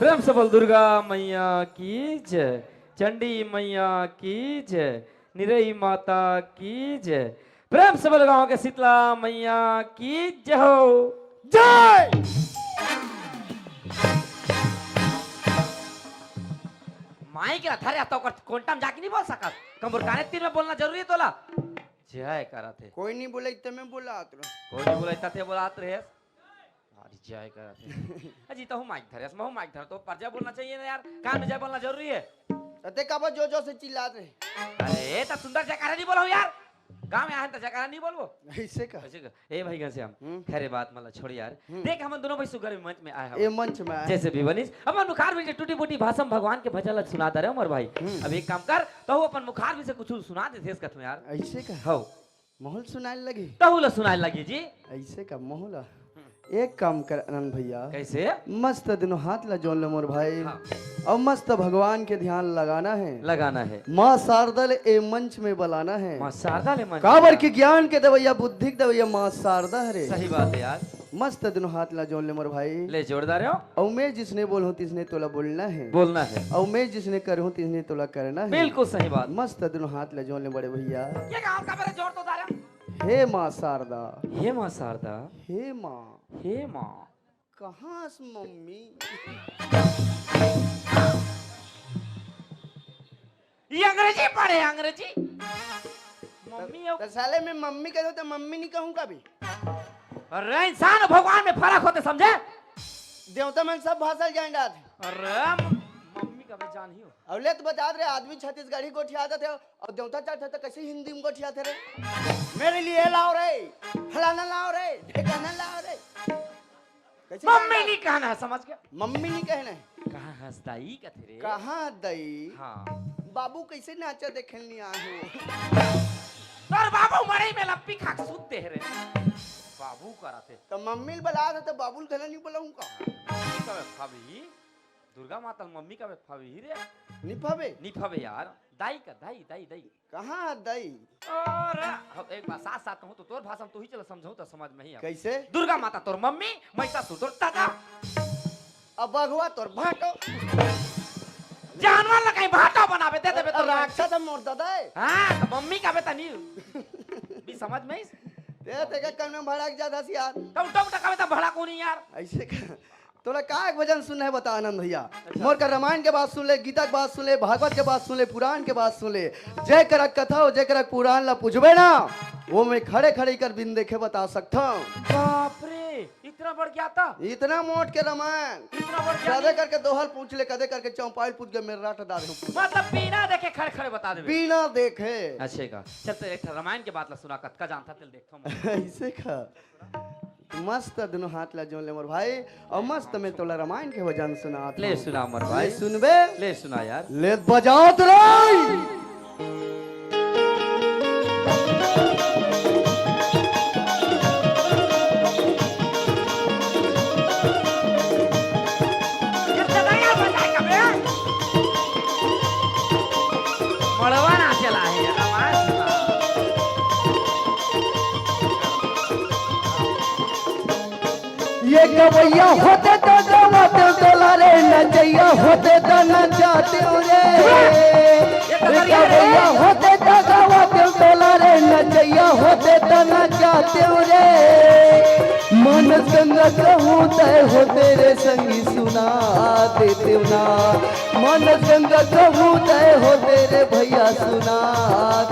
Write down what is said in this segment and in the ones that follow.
प्रेम से बोल दुर्गा मैया की जय, चंडी मैया की जय, निरई माता की जय। प्रेम से बोल गांव के शीतला मैया की जय हो। जय। माई के थारे तो कोंटम जाके नहीं बोल सकत, कमर काने तीर में बोलना जरूरी है तोला। जय करा थे कोई नहीं बोले तमे बोला कोई नहीं बोला थे बोलात रहे। अरे जय करा थे अजी तो हूं माइक धरे मैं हूं माइक धर तो पर जय बोलना चाहिए ना यार, कान में जय बोलना जरूरी है। अते काबा जो जो से चिल्ला रहे। अरे तो सुंदर जयकारा नहीं बोलो यार, गांव में आए तो जयकारा नहीं बोलबो ऐसे का ए भाई घनश्याम खैर बात मतलब छोड़ यार। देख हम दोनों भाई सुगर मंच में आए ये हैं मंच में आए। जैसे भी बनिस अपन मुखार भी टूटी फूटी भाषण भगवान के भजन सुनाता रहे उमर भाई। अब एक काम कर तो अपन मुखार भी से कुछ सुना दे देश कथ में यार। ऐसे का हो माहौल सुनाने लगी तहुला सुनाए लगी जी। ऐसे का माहौल एक काम कर आनंद भैया कैसे मस्त दिनों हाथ ला जोड़ लो मोर भाई। हाँ। और मस्त भगवान के ध्यान लगाना है, लगाना है माँ शारदा ए मंच में बुलाना है। मां शारदा ले मन काबर की ज्ञान के दवैया बुद्धि के दवैया माँ शारदा हरे। सही बात है यार, मस्त दिनों हाथ ला जोड़ ले मोर भाई। ले जोरदार हो और मैं जिसने बोलूं तिसने तोला बोलना है, बोलना है और मैं जिसने करूं तिसने तोला करना है। बिल्कुल सही बात। मस्त दिनों हाथ ले जोड़ ले बड़े भैया। ये गांव का मेरे जोर तो दारा। हे माँ शारदा, हे मां शारदा, हे माँ, हे मां कहाँ से मम्मी? ये अंग्रेजी पढ़े अंग्रेजी मम्मी तो साले में मम्मी कह दो तो मम्मी नहीं कहूँ कभी। अरे इंसान और भगवान में फर्क होते समझे। देवता में सब भाषा जान रहा थे। अरे मम्मी का मैं जान ही हूँ। अवले तो बता रहे आदमी छत्तीसगढ़ी गोठियाते थे और देवता चाहते थे कैसे हिंदी में गोठियाते रे। मेरे लिए लाओ रे, फलाना लाओ रे, ढेकाना लाओ रे। कैसे मम्मी नहीं कहना है समझ के। मम्मी नहीं कहना है। कहाँ हंसदाई का थे रे। कहाँ दई? हाँ बाबू कैसे नाचा देखने नहीं आए और बाबू मरे में लप्पी खाक सूते रे। बाबू कराते तो मम्मी बुला दे तो बाबू कहना नहीं बुलाऊंगा। मम्मी का भाभी दुर्गा माता मम्मी का भाभी रे निभावे निभावे यार। दाई का दाई दाई दाई कहाँ दई? और अब एक बार साथ साथ कहूँ तो तोर भाषा में तू ही चल समझाऊँ तो समझ में ही आ। कैसे? दुर्गा माता तोर मम्मी, महिषासुर तोर दादा। अब बघुआ तोर भाटो जानवर लगा भाटा बनावे दे देबे तो राक्षस मोर दादा है। हां तो मम्मी का बेटा नहीं भी समझ में ते ते कन में भड़क जाता सी यार। तब टक टक बेटा भड़ा कोनी यार। ऐसे तोरा का एक भजन सुनना है बता आनंद भैया। मोर का रामायण के बात सुन ले, गीता के बात सुन ले, भागवत के बात सुन ले, पुराण के बात सुन ले। जय करक कथा हो जय करक पुराण ला पूछबे ना वो मैं खड़े खड़े कर बिन देखे बता सकता हूँ। बाप रे इतना बढ़ गया था। इतना मोट के रामायण इतना बढ़ गया कदे करके दोहल पूछ ले, कदे करके चौपाल पूछ के मेरे राट डाल दूं। मतलब बिना देखे खड़े खड़े बता देबे। बिना देखे अच्छे का चल तो एक रामायण के बात ला सुना कत का जानता तेल देखतो मैं। ऐसे का मस्त दोनों हाथ ला जोड़ ले मोर भाई। और मस्त में तोला रामायण के भजन सुना ले सुना मर भाई सुनबे ले सुना यार। ले बजाओ तो रे। मड़वा ना चला है रामायण सुना। ये गवैया होते तो गवाते तोला रे, नचैया होते तो नचाते रे। ये गवैया होते तो गवाते तोला रे, नचैया होते तो नचाते रे। मन संग कहूँ तय हो तेरे संगी सुना देते ना। मन संग कहूँ तय हो तेरे भैया सुना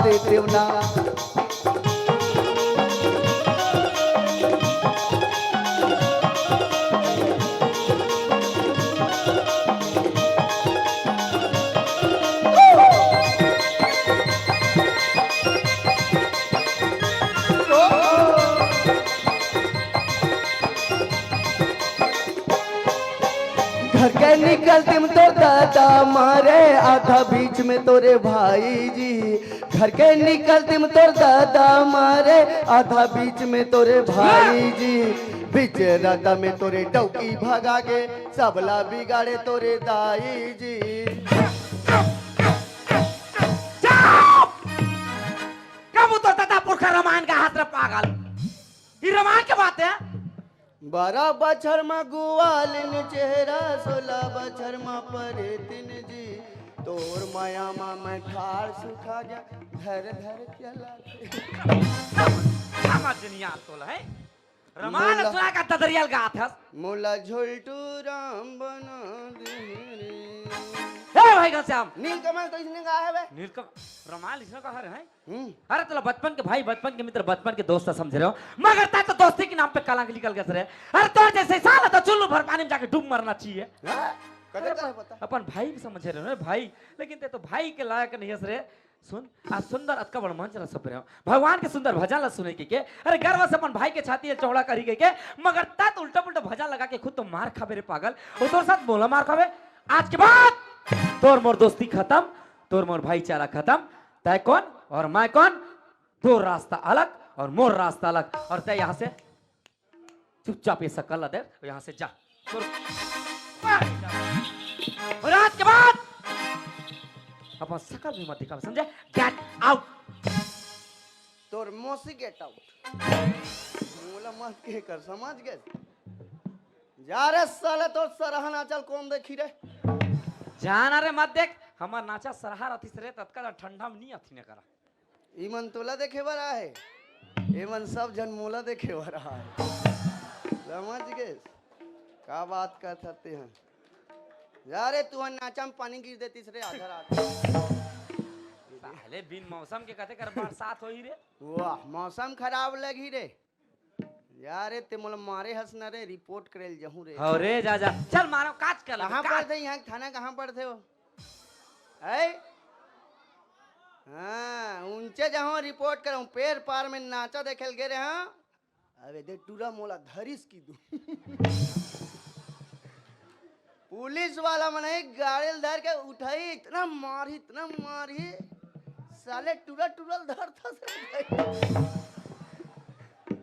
देते ना। घर के निकलती में तो दादा मारे, आधा बीच में तोरे भाई जी। घर के निकलती में तो दादा मारे, आधा बीच में तोरे भाई जी। बीच राता में तोरे डौकी भगा के सबला बिगाड़े तोरे दाई जी। कब उतर दादा पुरखा रामायण का हाथ रे पागल। ये रामायण के बात है 12 बछर में गुआलिन चेहरा 16 बछर में परे तीन जी तोर माया मा मैं ठाड़ सुखा जा धर धर चला समझ नहीं आता है रमान मोला- सुना का तदरियल गात है मोला झुलटू राम बना दे रे हे भाई घनश्याम नीलकमल तो इसने कहा है बे नीलकम रमाल इसने कहा है हम्म, अरे तो बचपन के भाई बचपन के मित्र बचपन के दोस्त समझ रहे हो मगर ता तो दोस्ती के नाम पे कलंक निकल गया रे अरे तो जैसे साला तो चुल्लू भर पानी में जाके डूब मरना चाहिए हाँ? कदे कदे पता अपन भाई भी समझ रहे हो भाई लेकिन ते तो भाई के लायक नहीं हस रे सुन आज सुंदर अतका बड़ मंच रस पे भगवान के सुंदर भजन ला सुने के अरे गर्व से अपन भाई के छाती चौड़ा करी के मगर ता तो उल्टा पुल्टा भजन लगा के खुद तो मार खाबे रे पागल और तोर साथ बोला मार खाबे आज के बाद तोर मोर दोस्ती खत्म तोर मोर भाईचारा खत्म तय कौन और मैं कौन तोर रास्ता अलग और मोर रास्ता अलग और तय यहाँ से चुपचाप ये सकल दे यहाँ से जा और आज के बाद अपन सकल भी मत दिखावे समझे गेट आउट तोर मोसी गेट आउट मोला मत के कर समझ गए जा रे साले तो सरहना चल कौन देखी रे जाना रे मत देख हमार नाचा सरहार अथिस रे तत्काल ठंडा में नहीं अथी ने करा ईमन तोला देखे बरा है एमन सब जन मोला देखे बरा है समझ गए का बात कर सकते हैं जा रे तू नाचा में पानी गिर देती रे आधा रात साले बिन मौसम के कथे कर बरसात होई रे वाह मौसम खराब लगी रे यार ते मोला मारे हंसना रे रिपोर्ट करेल जहूं रे हो रे जा जा चल मारो काज कर कहाँ पर थे यहाँ थाना कहाँ पर थे वो है हाँ ऊंचे जहाँ रिपोर्ट करूँ पेड़ पार में नाचा देखे गे रे हाँ अबे दे टूरा मोला धरिस की दू पुलिस वाला मने गाड़ी धर के उठाई इतना मारी साले टूरा टूरल धर था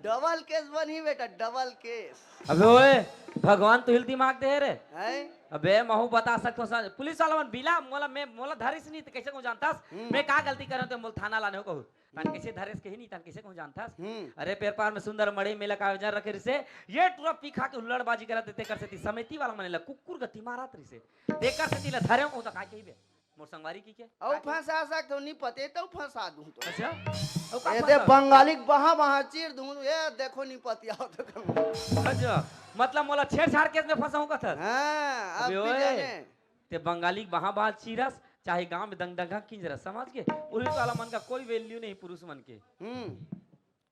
डबल केस बनी बेटा डबल केस अबे ओए भगवान तो हिल दिमाग दे रे है अबे महू बता सकतो पुलिस वाला मन बिला मोला धरिस नहीं तो कैसे को जानतास मैं का गलती करन तो मोल थाना लाने को तन कैसे धरिस के ही नहीं तन कैसे को जानतास अरे पेड़ पार में सुंदर मड़े मेला का आयोजन रखे रिसे ये टूरा पी खा के हुल्लड़बाजी करत देते कर से समिति वाला मने ला कुकुर गति मारत रिसे देकर से तिला धरे को तो का कहिबे मोर संगवारी की के औ फंसा सकतो नहीं पते तो फंसा दूं तो अच्छा ये दे बंगाली बहा चीर दूं ये देखो नहीं पतिया तो कहूं अच्छा मतलब मोला छेड़छाड़ केस में फंसाऊं का था हां अब अबे भी ओए, जाने ते बंगाली बहा चीरस चाहे गांव में दंगा किंजरस समझ के पुलिस वाला मन का कोई वैल्यू नहीं पुरुष मन के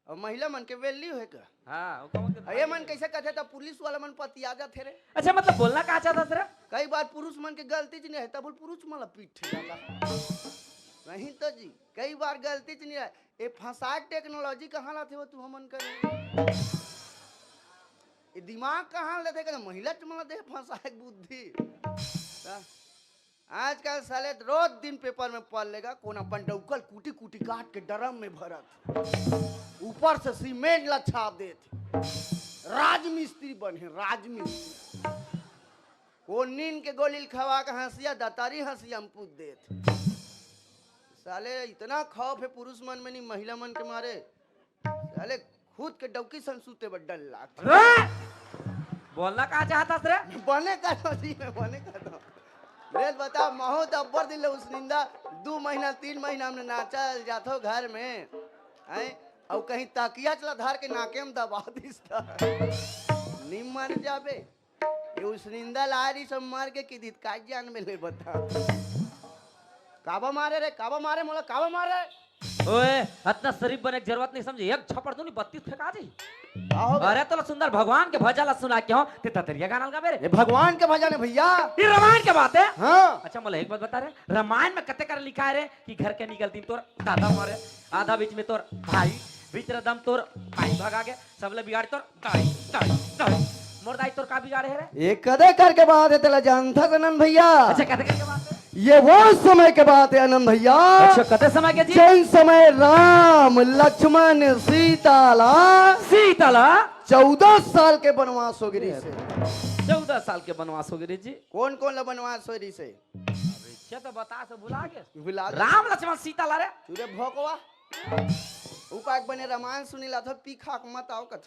और महिला मन के वैल्यू है का हाँ वो कौन के ये मन कैसे कहते था पुलिस वाला मन पतिया जाते रे अच्छा मतलब बोलना का चाहता तेरा कई बार पुरुष मन के गलती च नहीं है तब पुरुष मला पीठ जाला नहीं तो जी कई बार गलती च नहीं है ये फंसा टेक्नोलॉजी कहाँ लाते हो तू हमन करे ये दिमाग कहाँ लेते का महिला च मला दे फंसा बुद्धि आजकल साले रोज दिन पेपर में पढ़ लेगा कौन अपन डौकल कूटी कूटी काट के ड्रम में भरत ऊपर से सीमेंट ला छाप देते राजमिस्त्री बने राजमिस्त्री को नींद के गोली खवा के हंसिया दतारी हंसिया हम पूछ देते साले इतना खौफ है पुरुष मन में नहीं महिला मन के मारे साले खुद के डौकी सन सूते पर डर लाग बोलना का चाहता तेरा बने का तो जी में बने का तो रे बता महू तो अब्बर दिले उस निंदा 2 महीना 3 महीना हमने नाचा जातो घर में हैं और कहीं तकिया चला धार के नाके में दबा दिस निम मर जाबे ये उस निंदा लारी सब मार के की दित का जान में ले बता काबा मारे मोला काबा मारे ओए इतना शरीफ बने की जरूरत नहीं समझे एक छपड़ दूं 32 फेंका दी आओ अरे तो सुंदर भगवान के भजन ला सुना के हो ते ततरिया गाना लगा मेरे ये भगवान के भजन है भैया ये रामायण के बात है हाँ अच्छा मोला एक बात बता रहे रामायण में कते कर लिखा है रे कि घर के निकलती तोर दादा मारे आधा बीच में तोर भाई बीच रदम तोर भाई भागा के सबले बिगाड़ तोर दाई मोर दाई तोर का बिगाड़े है रे ये कदे करके बात है तेला जानता सनन भैया अच्छा कते के बात है ये वो समय के बात है आनंद भैया अच्छा कते समय के जी जिन समय राम लक्ष्मण सीताला 14 साल के वनवास हो गिरी से 14 साल के वनवास हो गए जी कौन कौन ला वनवास हो री से अच्छा तो बता से भुला के भुला राम लक्ष्मण सीता ला रे तुरे भोकवा उपाक बने रामायण सुनी ला था पी खाक मत आओ कथ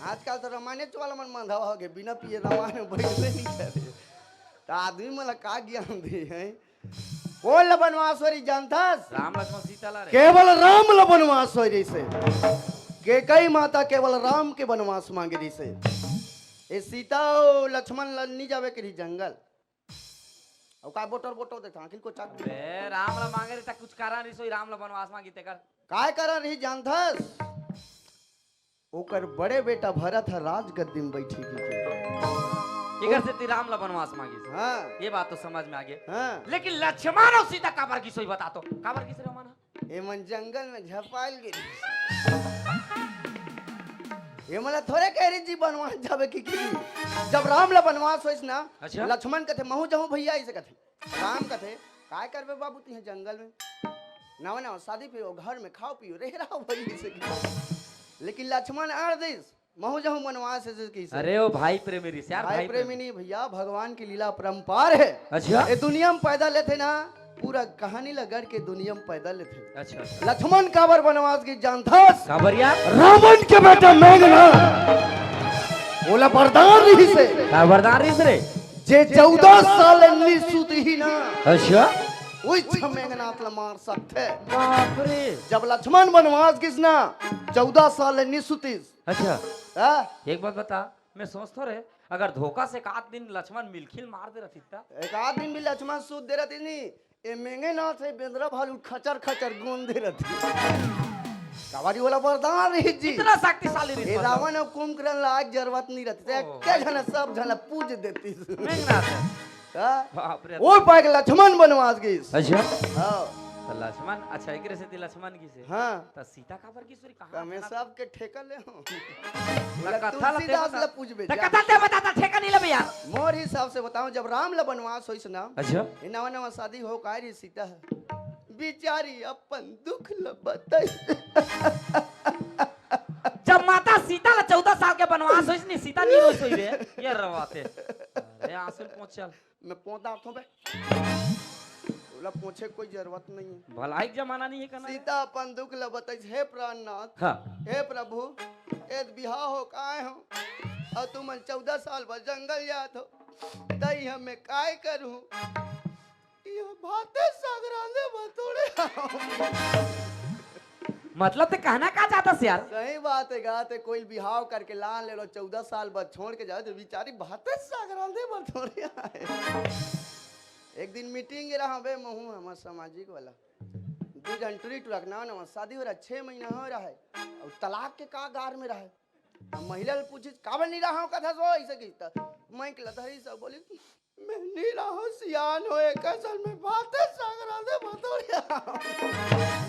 आजकल तो रामायण वाला मन मांधावा हो गए बिना पिए रामायण बैठले नहीं करे तो आदमी मला का ज्ञान दे हैं कौन ला बनवासवरी जानथस राम लक्ष्मण सीता ला रे केवल राम ला बनवासवरी से के कई माता केवल राम के बनवास मांगे रही से ए सीता और लक्ष्मण ला नहीं जावे के जंगल और का बोटर बोटर देखा आखिर को चाक बे राम ला मांगे रे त कुछ करा नहीं सोई राम ला बनवास मांगी ते कर काय करा रही जानथस ओकर बड़े बेटा भरत है राज गद्दी में बैठी की इधर से ती राम ला बनवास मांगी से। हाँ ये बात तो समझ में आ गई हाँ लेकिन लक्ष्मण और सीता काबर की सोई बता तो काबर की से रोमाना ये मन जंगल में झपाल गिरी ये मला थोड़े कह रही जी बनवास जावे की जब राम ला बनवास होइस ना अच्छा। लक्ष्मण कथे महू जहू भैया ऐसे कथे राम कथे काय करबे बाबू तू जंगल में ना ना शादी पियो घर में खाओ पियो रह रहा भैया से लेकिन लक्ष्मण आर दिस महू जहू बनवास से की अरे ओ भाई प्रेमी रे यार भाई प्रेमी नहीं भैया भगवान की लीला परंपार है अच्छा ये दुनिया में पैदा लेते ना पूरा कहानी लगड़ के दुनिया में पैदा लेते अच्छा अच्छा लक्ष्मण काबर बनवास की जानथस काबर यार रावण के बेटा मेघना बोला वरदान रही से का वरदान रे रे जे 14 साल निसुत ही ना अच्छा वही मेघनाथ ला मार सकते बाप रे जब लक्ष्मण बनवास किसना 14 साल निसुतिस अच्छा हाँ? एक बात बता मैं सोचता रहे अगर धोखा से एक आध दिन लक्ष्मण मिलखिल मार दे रही था एक आध दिन भी लक्ष्मण सूद दे रही नहीं ये मेघनाथ से बेंद्रा भालू खचर खचर गोंद दे रही कावारी वाला वरदान रही जी इतना शक्तिशाली ये रे रावण और कुंभकर्ण लायक जरूरत नहीं रहती क्या जन सब जन पूज देती मेघनाथ हाँ? बाप रे वो पाए के लक्ष्मण बनवास गई अच्छा हाँ तो लक्ष्मण अच्छा एक से ती लक्ष्मण की से हाँ तो सीता काबर की सूरी कहां मैं सब के ठेका ले हूं कथा तुलसीदास ला पूछबे तो कथा ते बताता ठेका नहीं लेबे यार मोर हिसाब से बताऊं जब राम ला बनवास होइस ना अच्छा ये नवा नवा शादी हो का रे सीता बिचारी अपन दुख ल बताई जब माता सीता ला 14 साल के बनवास होइस नहीं सीता नहीं रोई सोई रे ये रवाते अरे आंसू पहुंच चल मैं पोता उठो बे बोला पूछे कोई जरूरत नहीं है भलाई के जमाना नहीं है करना सीता अपन दुख ल बताई हे प्राणनाथ हां हे प्रभु एद बिहाव हो काहे हो और तुम 14 साल बाद जंगल जात हो तई हमें काय करूं ये बातें सगराने बतोड़े मतलब ते कहना का चाहता से यार सही बात है गाते कोई बिहाव करके लान ले लो 14 साल बाद छोड़ के जाओ तो बेचारी बातें सगराने बतोड़े एक दिन मीटिंग रहा बे महू हमार सामाजिक वाला दू घंटरी टू रखना ना शादी हो रहा 6 महीना हो रहा है और तलाक के का गार में रहा महिला पूछी काबर नहीं रहा कथा सो ऐसे की मैं लथरी सब बोली मैं नहीं रहा सियान हो एक असल में बातें सगरा दे बतोड़िया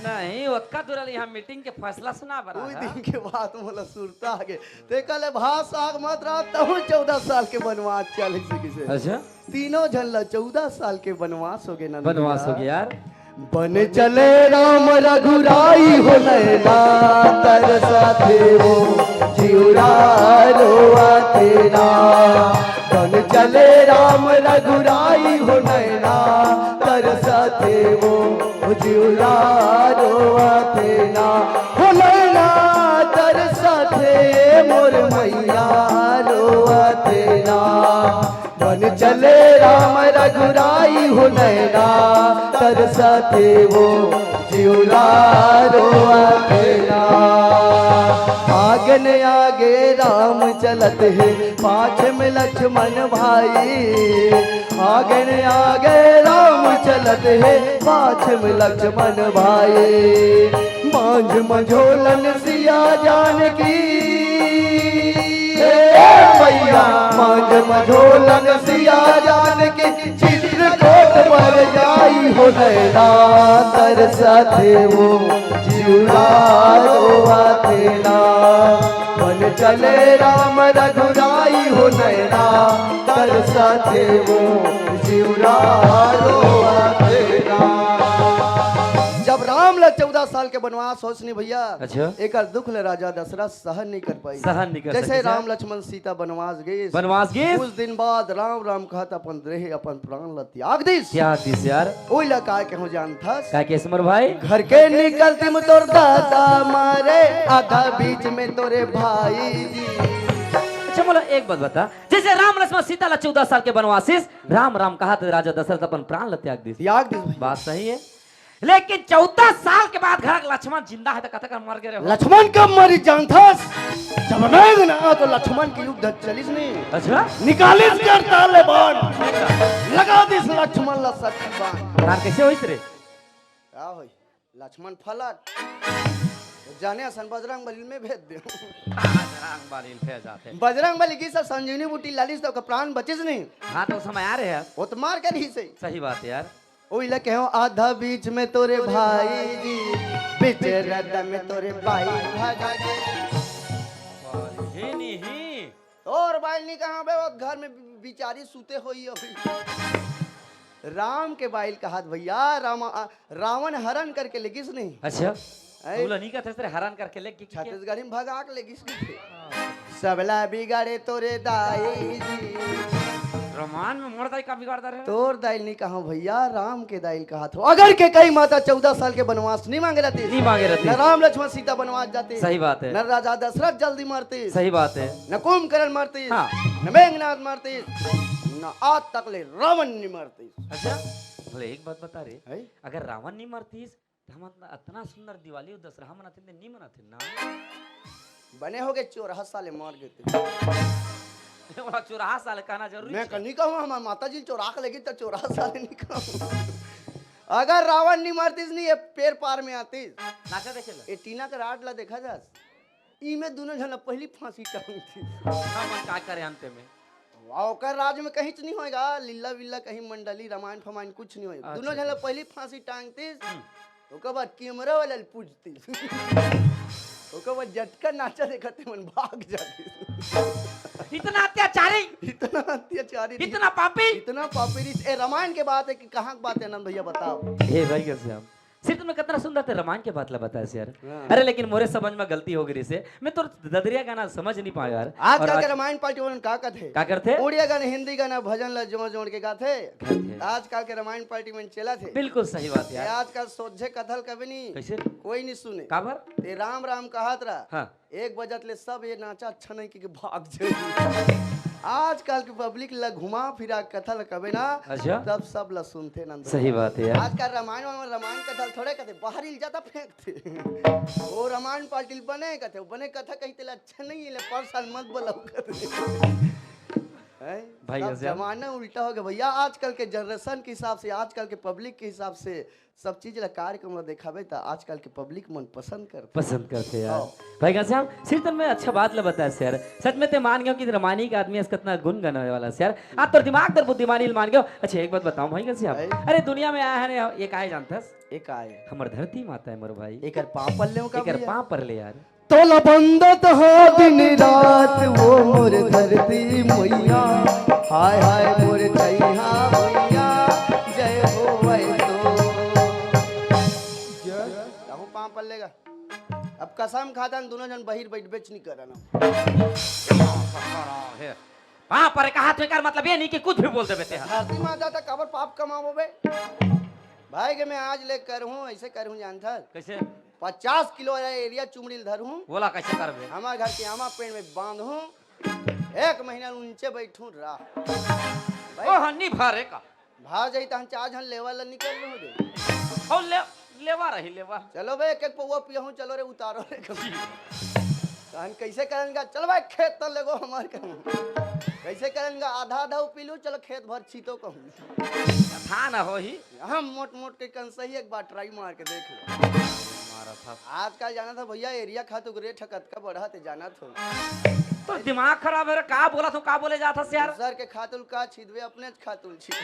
नहीं ओतका दुरल यहां मीटिंग के फैसला सुना बरा कोई दिन के बाद मोला सुरता आगे ते कले भास आग मत रहा तब 14 साल के बनवास चले से किसे अच्छा तीनों झल्ला 14 साल के बनवास हो गए ना बनवास हो गया यार बन चले राम रघुराई हो नैना तरसाते हो जिउरा रोआ तेरा बन चले राम रघुराई हो नैना तरसाते हो जिउरा रोआ तेरा हो नैना तरसाते मोर मैया रोआ तेरा बन चले राम रघुराई हो नैना तरसाते वो जिउरा रोआ तेरा आगे न आगे राम चलत है पाछे में लक्ष्मण भाई आगे न आगे राम चलत है पाछे में लक्ष्मण भाई मांझ मझोलन सिया जानकी मैया मांझ मझोलन सिया जानकी चित्रकूट पर जाई हो नैना तरसाते वो जिउरा रोआ तेरा बन चले राम रघुराई हो नैना तरसाते वो जिउरा रोआ तेरा जब राम ला 14 साल के बनवास होसनी भैया अच्छा एक दुख ले राजा दशरथ सहन नहीं कर पाई सहन नहीं कर जैसे सके राम लक्ष्मण सीता बनवास गए बनवास गए कुछ दिन बाद राम राम कहत अपन देह अपन प्राण ल त्याग दिस क्या दिस यार ओई ला काय कहूं जानथस का के समर भाई घर के निकलती में तोर दादा मारे आधा बीच में तोरे भाई जी बोला एक बात बता, जैसे राम लक्ष्मण सीता ला 14 साल के वनवासिस राम राम कहा तो राजा दशरथ अपन प्राण ल त्याग दी। त्याग दिस भैया। बात सही है, लेकिन 14 साल के बाद घर लक्ष्मण जिंदा है तो कथा कर मर गए। लक्ष्मण कब मरी जानथस? जब मैं ना तो लक्ष्मण की युद्ध चलिस नहीं। अच्छा निकालिस कर ताले बाण, लगा दिस लक्ष्मण ला सखी बाण। यार कैसे होइस रे? का होई? लक्ष्मण फलट जाने असन बजरंग बली में भेज दे। बजरंग बली फे जाते। बजरंग बली की सब संजीवनी बूटी लालिस तो का प्राण बचिस नहीं। हां तो समय आ रहे हैं। वो तो मार कर ही सही। सही बात है यार। ओई ला कहो आधा बीच में तोरे भाई जी, बीच रद में तोरे भाई भागा ही नहीं ही और बाइल नहीं कहां बे? वो घर में बिचारी सूते होई अभी। राम के बाइल कहा भैया रावण हरण करके लेगिस नहीं। अच्छा ऐ? बोला नहीं कहते तेरे हैरान करके ले कि छत्तीसगढ़ी में भगा के लेगिस नहीं। सबला बिगाड़े तोरे दाई जी, रोमान में मोर दाई का बिगाड़ता रहे। तोर दाइल नहीं कहा भैया, राम के दाइल कहा थो। अगर के कई माता 14 साल के वनवास नहीं मांगे रहती, नहीं मांगे रहती, न राम लक्ष्मण सीता वनवास जाते। सही बात है। न राजा दशरथ जल्दी मरते, सही बात है। न कुंभकर्ण मरते, हाँ। न मेघनाथ मरते, न आज तक ले रावण नहीं मरते। अच्छा बोले एक बात बता रे, है? अगर रावण नहीं मरतीस तो हम इतना सुंदर दिवाली और दशहरा मनाते थे, नहीं मनाते ना। बने हो गए 14 साल मर गए थे। बोला 14 साल कहना जरूरी मैं है। नहीं कहूँ हमारी माता जी 14 लगी तो 14 साल नहीं कहूँ। अगर रावण नहीं मरतीस नहीं, ये पेड़ पार में आतीस। नाचा देखे ला ये टीना का राड ला देखा जा, ई में दोनों जन पहली फांसी टांग थी। हम का करे अंत में। ओकर राज में कहीं नहीं होएगा, लीला विल्ला कहीं मंडली रामायण फमायण कुछ नहीं होएगा। दोनों जन पहली फांसी टांगतीस, ओकर बाद कैमरा वाला पूछती, ओकर बाद झटका नाचा देखते मन भाग जाती। इतना अत्याचारी, इतना अत्याचारी, इतना पापी, इतना पापी। ए रामायण के बात है कि कहाँ की बात है नंद भैया बताओ। हे भाई कैसे हम सिर्फ तुम्हें कितना सुंदर थे रामायण के बात ला बताया यार। हाँ। अरे लेकिन मोरे समझ में गलती हो गई से मैं तो ददरिया गाना समझ नहीं पाया यार। आजकल के रामायण पार्टी वाले का कहते, क्या करते? उड़िया गाने हिंदी गाना भजन ला जोड़ जोड़ के गाते। गाते। आजकल के रामायण पार्टी में चला थे। बिल्कुल सही बात ये यार। आजकल सोझे कथल कभी नहीं, कैसे कोई नहीं सुने। काबर? ते राम राम कहत रहा, हाँ 1 बजत ले सब ये नाचा अच्छा नहीं कि भाग जाए। आजकल की पब्लिक ला घुमा फिरा कथल कबे ना, अच्छा तब सब ला सुनते नंद। सही बात है यार। आजकल रामायण कथल थोड़े कहते, बाहर ही जाता फेंकते। वो रामायण पाटिल बने कहते, बने कथा कहते ला अच्छा नहीं है, पर साल मत बोलाओ कहते। भाई सब ऐसे जमाना उल्टा हो गया भैया। आजकल के जनरेशन के हिसाब से, आजकल के पब्लिक के हिसाब से सब चीज ला कार्यक्रम देखाबे तो आजकल के पब्लिक मन पसंद करते यार। हाँ। भाई कैसे हम सिर्फ में अच्छा बात ला बताया यार। सच में ते मान गयो कि रामायणी का आदमी इसका इतना गुण गाने वाला है यार। आप तो दिमाग दर बुद्धिमानी मान गयो। अच्छा एक बात बताऊं भाई कैसे हम, अरे दुनिया में आया है ना ये काहे जानतस? एक आए हमर धरती माता है मोर भाई। एक पाँव पल्ले का एकर पांव पर ले यार। तोला बंदत हो दिन रात वो मोर धरती मैया, हाय हाय मोर चैहा मैया, जय हो वै तो जय पाँव पल्लेगा। अब कसम खाता दोनों जन बहिर बैठ बेच नहीं करना। पांव पर का हाथ में कर मतलब ये नहीं कि कुछ भी बोल देबे ते। धरती माता तक कबर पाप कमाओबे भाई के मैं आज ले कर हूँ, ऐसे कर हूँ जानता कैसे? 50 किलो एरिया चुमड़ी धर हूँ, बोला कैसे करबे? हमारे घर के आमा पेड़ में बांध हूँ, 1 महीना नीचे बैठूं रहा ओ हन्नी भरे का भाग जाई तो हम चार लेवल निकल लूं दे। ओ लेवा रही लेवा। चलो बे एक पौवा पियहूं, चलो रे उतारो रे कभी। तो कैसे करेंगे? चलो भाई खेत तो लगो हमारे कहूँ कैसे करेंगे? आधा आधा पी लूं, चलो खेत भर छीतो कहूँ था ना हो ही हम मोट मोट के कन सही एक बार ट्राई मार के देख लो। था। आजकल जाना था भैया एरिया खातु रेट हकत का बढ़ा ते जाना था। तो दिमाग खराब है रे, का बोला तू का बोले जाता से यार? सर के खातुल का छीदवे अपने खातुल छीद।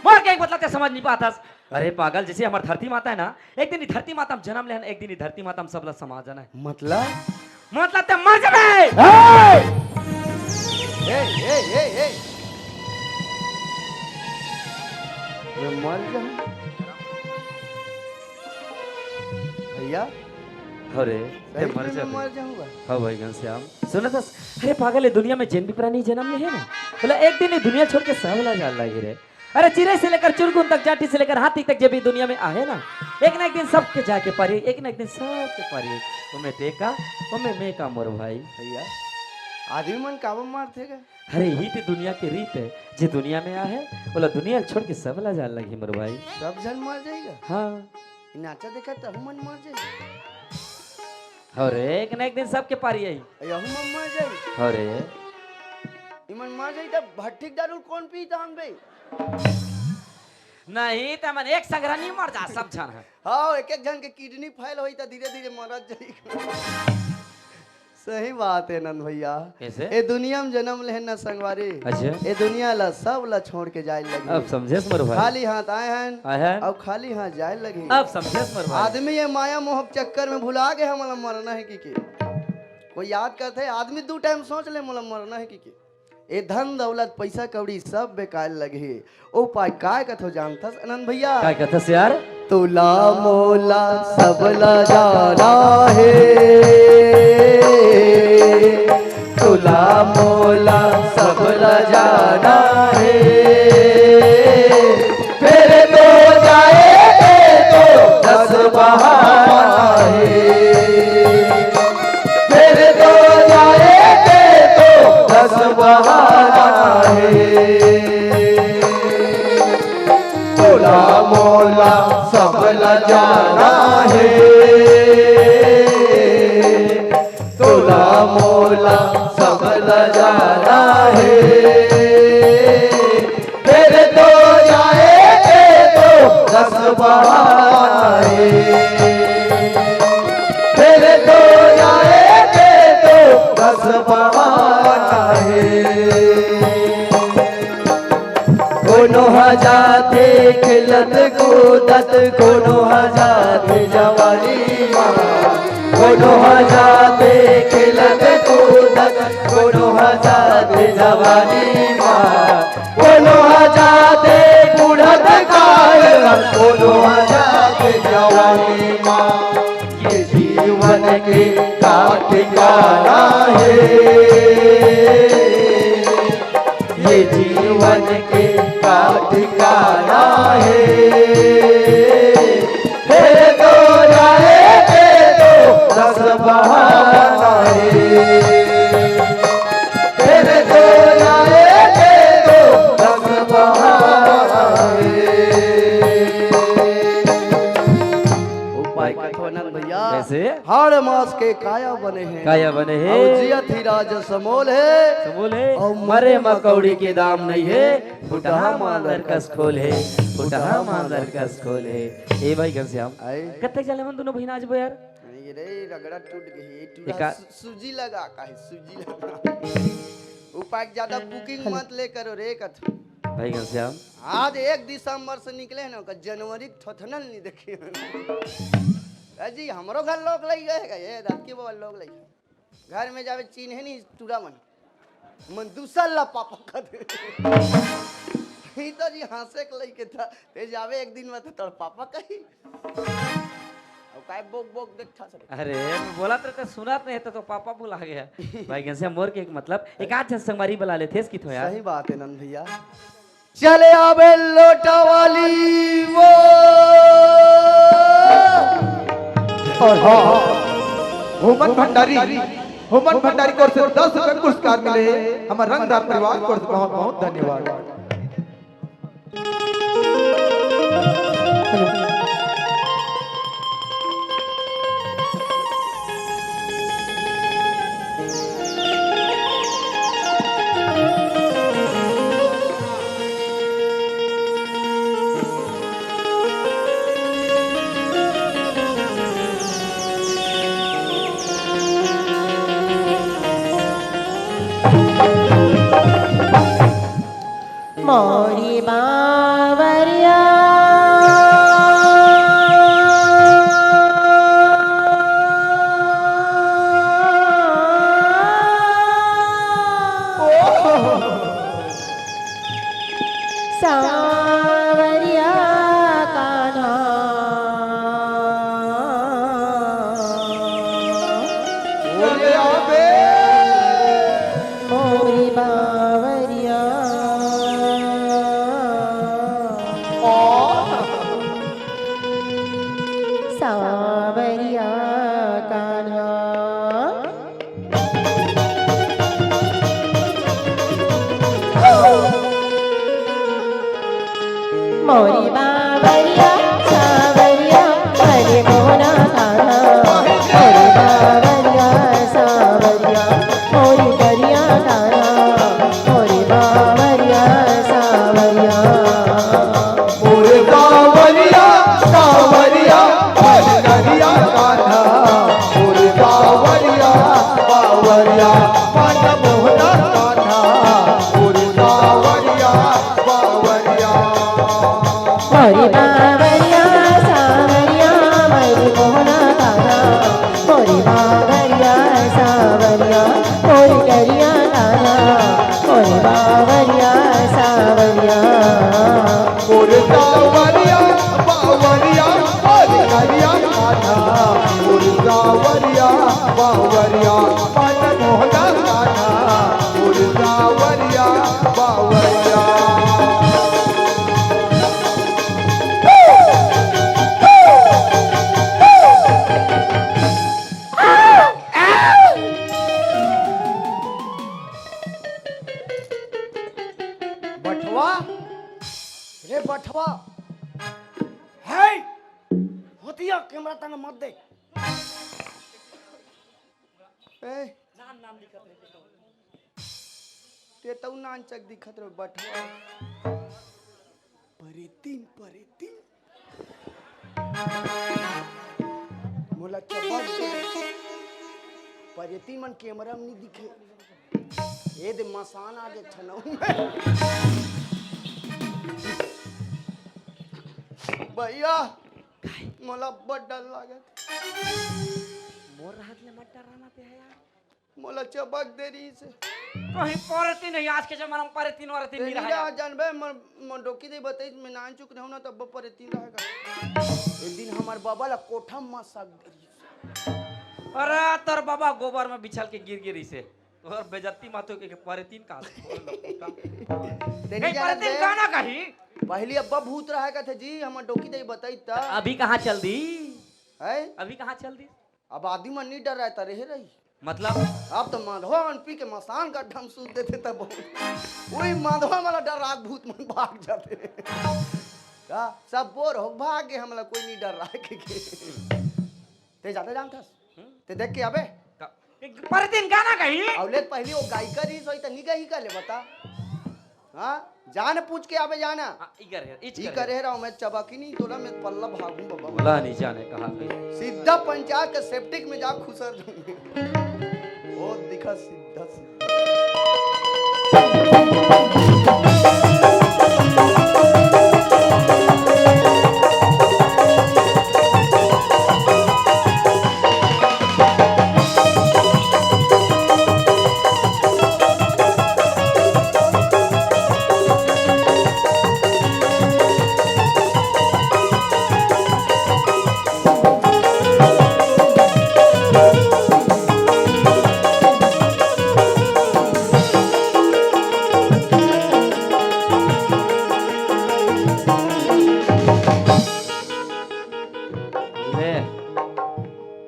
मोर के एक मतलब ते समझ नहीं पाता। अरे पागल, जैसे हमारी धरती माता है ना, एक दिन धरती माता हम जन्म लेन, एक दिन धरती माता हम सब ला समाजन है। मतलब ते मर जाबे। ए मैं मर जाऊं भैया? अरे ते मर मैं जाबे। मर जाऊंगा। हाँ भाई घनश्याम सुना था। अरे पागल है, दुनिया में जिन भी प्राणी जन्म ले है ना, बोला एक दिन ये दुनिया छोड़ के सब ला जान लगे रे। अरे चिड़ै से लेकर चुरगुन तक, जाटी से लेकर हाथी तक, जब भी दुनिया में आहे ना, एक ना एक दिन सबके जाके पारी, एक ना एक दिन सबके पारी। तुम्हें टेका तुम्हें मैं का मोर भाई। भैया आदमी मन काबू मारते गए। अरे ही तो दुनिया की रीत है, जे दुनिया में आहे बोला दुनिया छोड़ के सब ला जान लगी मोर भाई। सब जन मर जाएगा। हाँ इ नाचा देखा तो हम मन मर जाएगा। और एक ना एक दिन सबके पारी आई। यहू मन मर जाए। अरे इमन मर जाए तब भट्टी दारू कौन पीता हम बे? नहीं तो मन एक संग्रह नहीं मर जा सब जन है। हाँ एक एक जन के किडनी फेल होई तो धीरे धीरे मरत जाएगा। सही बात है नंद भैया। कैसे? ए दुनिया में जन्म ले ना संगवारी। अच्छा ए दुनिया ला सब ला छोड़ के जाए लगी। अब समझे मोर भाई। खाली हाथ आए हैं आए हैं अब खाली हाथ जाए लगी। अब समझे मोर भाई। आदमी ये माया मोह के चक्कर में भुला गए हमारा मरना है कि कोई याद करते है आदमी दो टाइम सोच ले मोला मरना है कि ए धन दौलत पैसा कौड़ी सब बेकार लगे। ओ पाई काय कथो जानता आनंद भैया? क्या कहता से यार? तुला मोला सब ला जाना है, तुला मोला सब ला जाना है। फिर तो जाए तो 10 बहाना है, फिर तो जाए तो 10 बहाना है। तुला मोला सब ला जाना है, तुला मोला सब ला जाना है। फिर तो जाए तो 10 बहाना है, फिर तो जाए तो 10 बहाना है। कोनो हजाते खिलत कूदत, कोनो हजाते जवानी माँ, कोनो हजाते खिलत कूदत, कोनो हजाते जवानी माँ, कोनो हजाते बूढ़त कायल, कोनो हजाते जवानी माँ। ये जीवन के का ठिकाना है, ये जीवन के का ठिकाना है। फिर तो जाए तो 10 बहाना है, फिर तो जाए तो 10 बहाना है। उपाय कथो नंद भैया? कैसे? हर मास के काया बने हैं, काया बने हैं, और जियत ही राज समोल है। समूल है मरे मकौड़ी के दाम नहीं है, फुटहा मांदर कस खोल है, फुटहा मांदर कस खोल है। ए भाई घनश्याम आए कत्ते चले मन दोनों बहिना आज बो यार? नहीं रे रगड़ा टूट गई। एका- सूजी लगा का है, सूजी लगा। उपाय ज्यादा बुकिंग मत ले करो रे कथ। भाई घनश्याम आज 1 दिसंबर से निकले हैं ना जनवरी थोथनल नहीं देखिए। अजी हमरो घर लोग लग गए ये रात के बाबा लोग लग घर में जावे चिन्ह नहीं टूरा मन दूसरा ला पापा का दे। ही तो जी हंसे के लई के था ते जावे एक दिन में तो तोर पापा कही अब काय बोक बोक देखता सर। अरे मैं बोला तो सुना नहीं तो पापा बुला गया। भाई घनश्याम मोर के एक मतलब एक आध संगवारी बुला लेते इसकी तो यार। सही बात है नंद भैया। चले आवे लोटा वाली वो और हाँ हुमन भंडारी की ओर से 10 रुपए पुरस्कार मिले हमारे रंगदार परिवार को बहुत बहुत धन्यवाद। मोरी बावरिया सावरिया कान्हा चले आवे मोरी बावरिया बटवा रे बटवा है होतिया कैमरा तने मत दे ए नाम दिखत रहे ते तऊ नानचक दिखत रे बटवा परेतीन मोला चबक परेतीन मन कैमरा में नहीं दिखे ए दे मसान आगे छनऊ भैया मोला बड़ डर लागत मोर हाथ ले मत डराना पे है यार मोला चबक दे रही से कहीं परती नहीं आज के जमाना में परती और तीन नहीं रहा तेरा जानबे मन डोकी दे बताई मैं नान चुक रहूं ना तब परती रहेगा एक दिन हमार बाबा ला कोठा में सक दे रही अरे तोर बाबा गोबर में बिछल के गिर गिरी से और बेइज्जती मातो के परतीन का तेरी परतीन गाना कही पहली अब्बा भूत रहेगा थे जी हमार डोकी दे बताई त अभी कहां चल दी है अभी कहां चल दी अब आदमी मन नहीं डर रहता रहे रही मतलब अब तो माधवन पी के मसान का ढम सूत देते तब वही माधवा वाला डर राग भूत मन भाग जाते का सब बोर हो भाग गए हमला कोई नहीं डर रहा के ते जाते जानता ते देख के अबे परतीन गाना कही औलेत पहली वो गायिका रही सोई त निगा ही का ले बता हां जान पूछ के आबे जाना ई करे रहा हूं मैं चबाकी नहीं तोला मैं पल्ला भागूं बाबा बोला नहीं जाने कहा सीधा पंचायत के सेप्टिक में जा खुसर दूंगी वो दिखा सीधा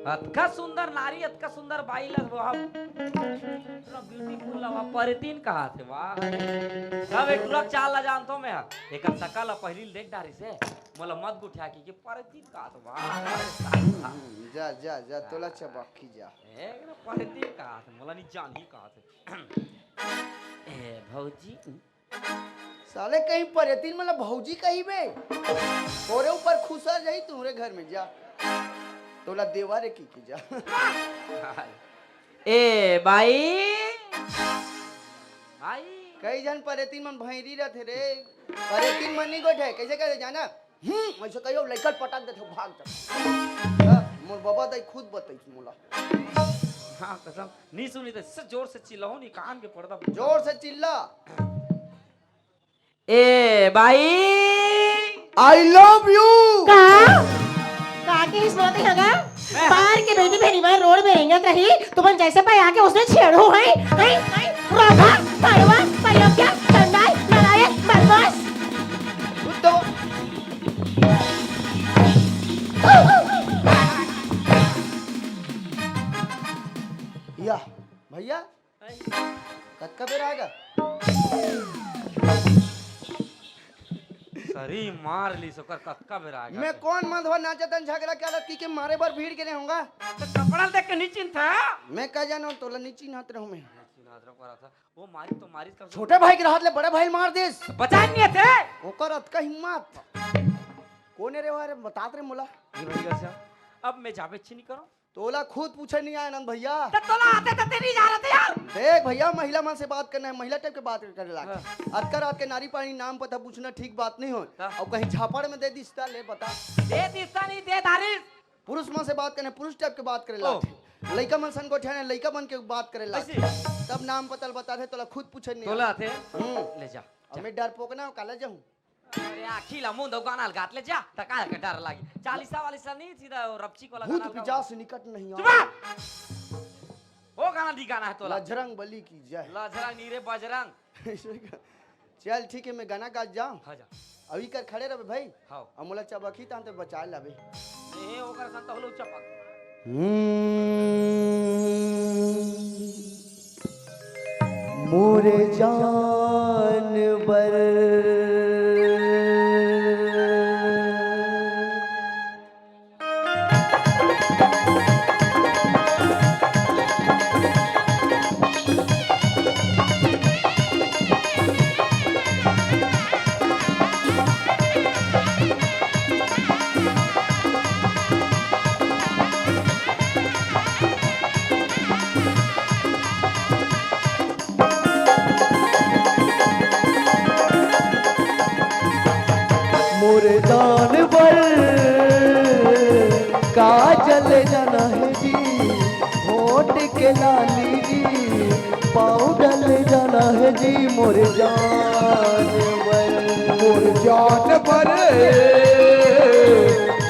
अतका सुंदर नारी अतका सुंदर बाई लग वाह ब्यूटीफुल लवा परतीन कहा थे वाह सब एक लोग चाल ला जानतो मैं एक सकल पहली देख डारी से मोला मत गुठा की परतीन कहा थे वाह जा जा जा तोला चबाकी जा एक ना परतीन कहा थे मोला नहीं जान ही कहा थे ए भौजी साले कहीं परेतीन मतलब भौजी कहीं बे तोरे ऊपर खुसर जाई तोरे घर में जा तोला देवारे की जा ए भाई भाई कई जन परेतीन मन भैरी रहते रे परेतीन मन नहीं गोठे कैसे कैसे जाना ऐसे कहियो लइकल पटक देते भाग जा मोर बाबा दाई खुद बताई मोला हां कसम नहीं सुनी तो जोर से चिल्लाओ नहीं कान के पर्दा जोर से चिल्ला ए भाई आई लव यू काके सुनते हगा बाहर के बेटी मेरी बार रोड में रेंगत रही तुमन जैसे भाई आके उसने छेड़ो है रोका पड़वा पड़वा क्या चंदाई लड़ाई बदमाश तो या भैया कब बेर आएगा सरी मार ली सोकर कक्का बेर आ गया मैं कौन माधवा नाचतन झगड़ा के लड़की के मारे बार भीड़ के रहूंगा तो कपड़ा देख के नीचे था मैं कह जाना तोला नीचे नाच रहूं मैं वो मारी तो मारी कर छोटे भाई के हाथ ले बड़े भाई मार देस बचा नहीं थे ओकर अत का हिम्मत कोने रे वारे बतात रे मोला ये भैया से अब मैं जावे छी नहीं करो तोला खुद पूछे नहीं आया नंद भैया तो तोला आते तो नहीं जा रहे थे यार देख भैया महिला मन से बात करना है महिला टाइप के बात करे लागे अतकर रात के नारी पानी नाम पता पूछना ठीक बात नहीं हो और कहीं झापड़ में दे दिस्ता ले बता दे दिस्ता नहीं दे दारिस पुरुष मन से बात करना पुरुष टाइप के बात करे लागे लइका मन सन को ठहने लइका मन के बात करे लागे तब नाम पता बता दे तोला खुद पूछे नहीं तोला थे ले जा अब मैं डर पोकना काला जाऊं अरे आखिला मुंह दो गाना गात ले जा टका के डर लागी 40 वाली सा नहीं सीधा रपची को भूत लगाना पिचास से निकट नहीं चुप वो गाना दी गाना है तोला लजरंग बली की जय लजरंग नीरे बजरंग चल ठीक है मैं गाना गा जाऊं हाँ जा अभी कर खड़े रहे भाई हाँ अमोला चबखी ता तो बचा लाबे ए ओकर संत होलो चपक मोरे जानवर के लाली जी पाउडर ले जाना है जी मोर जानवर मोर जानवर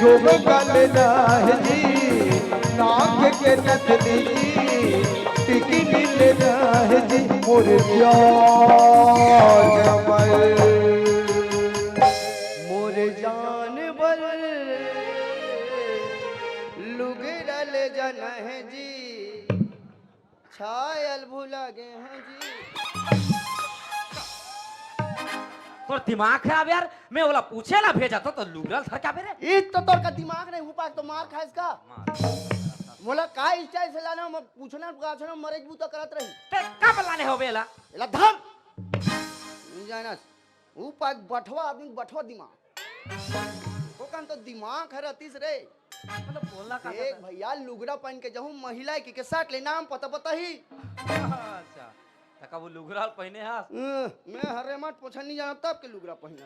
जो गलना है जी नाक के नथनी जी टिकनी लेना है जी मोर जानवर मोर जानवर लुगड़ा ले जाना है जी छायल भुला गए हैं जी तो दिमाग खराब यार, मैं बोला पूछे ना भेजा तो लुगरल था क्या मेरे? इस तो तोर का दिमाग नहीं हुआ तो मार खा इसका बोला का स्टाइल से लाना मैं पूछना गाछना मरेज बूता करत रही ते कब लाने हो बेला? एला धम नहीं जाना ऊ पाक बठवा आदमी बठवा दिमाग ओकन तो दिमाग है रतीस रे मतलब बोलना का एक भैया लुगड़ा पहन के जहूं महिला के साथ ले नाम पता पता ही अच्छा तका वो लुगरल पहने हां मैं हरे मत पूछन नहीं जाना तब के लुगड़ा पहना